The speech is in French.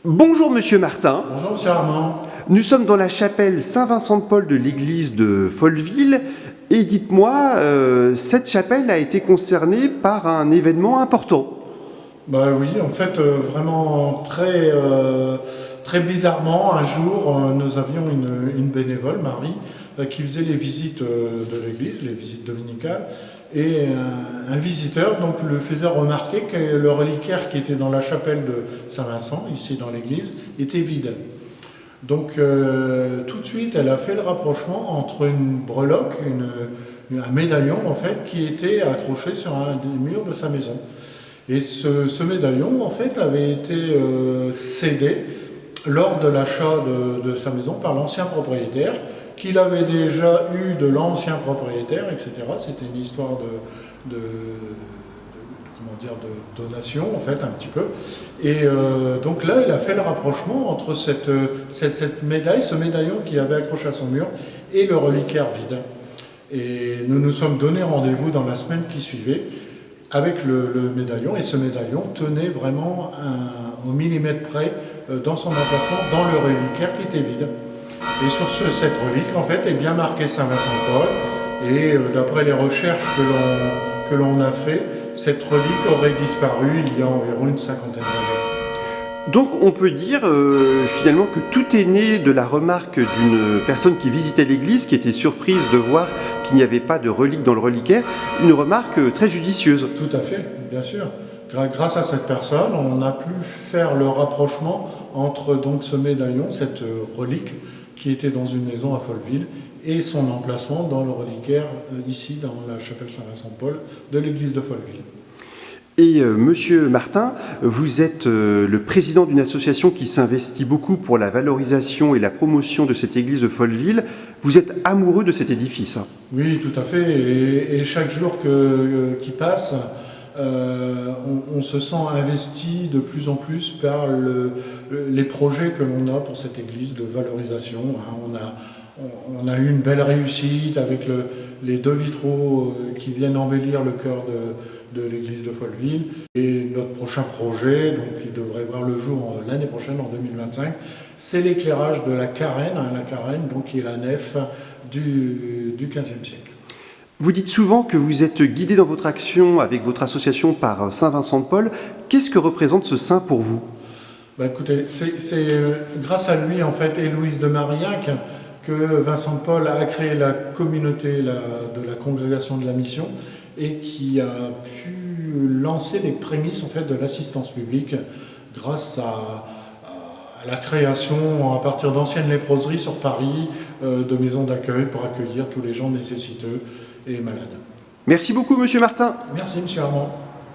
Bonjour Monsieur Martin. Bonjour Monsieur Armand. Nous sommes dans la chapelle Saint-Vincent-de-Paul de l'église de Folleville. Et dites-moi, cette chapelle a été concernée par un événement important. Bah oui, en fait, vraiment très bizarrement, un jour, nous avions une bénévole, Marie, qui faisait les visites de l'église, les visites dominicales, et un visiteur donc lui faisait remarquer que le reliquaire qui était dans la chapelle de Saint-Vincent, ici dans l'église, était vide. Donc tout de suite, elle a fait le rapprochement entre une breloque, un médaillon en fait, qui était accroché sur un des murs de sa maison. Et ce médaillon en fait avait été cédé lors de l'achat de sa maison par l'ancien propriétaire, qu'il avait déjà eu de l'ancien propriétaire, etc. C'était une histoire comment dire, de donation en fait un petit peu. Et donc là, il a fait le rapprochement entre cette médaille, ce médaillon qui avait accroché à son mur, et le reliquaire vide. Et nous nous sommes donné rendez-vous dans la semaine qui suivait avec le médaillon, et ce médaillon tenait vraiment au millimètre près dans son emplacement, dans le reliquaire qui était vide. Et sur cette relique, en fait, est bien marqué Saint-Vincent-de-Paul, et d'après les recherches que l'on a fait, cette relique aurait disparu il y a environ une cinquantaine d'années. Donc on peut dire finalement que tout est né de la remarque d'une personne qui visitait l'église, qui était surprise de voir qu'il n'y avait pas de relique dans le reliquaire, une remarque très judicieuse. Tout à fait, bien sûr. Grâce à cette personne, on a pu faire le rapprochement entre donc ce médaillon, cette relique qui était dans une maison à Folleville, et son emplacement dans le reliquaire ici dans la chapelle Saint-Vincent-de-Paul de l'église de Folleville. Et Monsieur Martin, vous êtes le président d'une association qui s'investit beaucoup pour la valorisation et la promotion de cette église de Folleville. Vous êtes amoureux de cet édifice. Oui, tout à fait. Et chaque jour qui passe, on se sent investi de plus en plus par les projets que l'on a pour cette église de valorisation. On a eu une belle réussite avec les deux vitraux qui viennent embellir le cœur de l'église de Folleville. Et notre prochain projet, donc, qui devrait voir le jour l'année prochaine, en 2025, c'est l'éclairage de la carène, donc, qui est la nef du XVe siècle. Vous dites souvent que vous êtes guidé dans votre action avec votre association par Saint-Vincent-de-Paul. Qu'est-ce que représente ce saint pour vous? Écoutez, c'est grâce à lui, en fait, et Louise de Marillac, que Vincent de Paul a créé la communauté de la congrégation de la mission, et qui a pu lancer les prémices en fait, de l'assistance publique grâce à la création, à partir d'anciennes léproseries sur Paris, de maisons d'accueil pour accueillir tous les gens nécessiteux et malades. Merci beaucoup, Monsieur Martin. Merci, Monsieur Armand.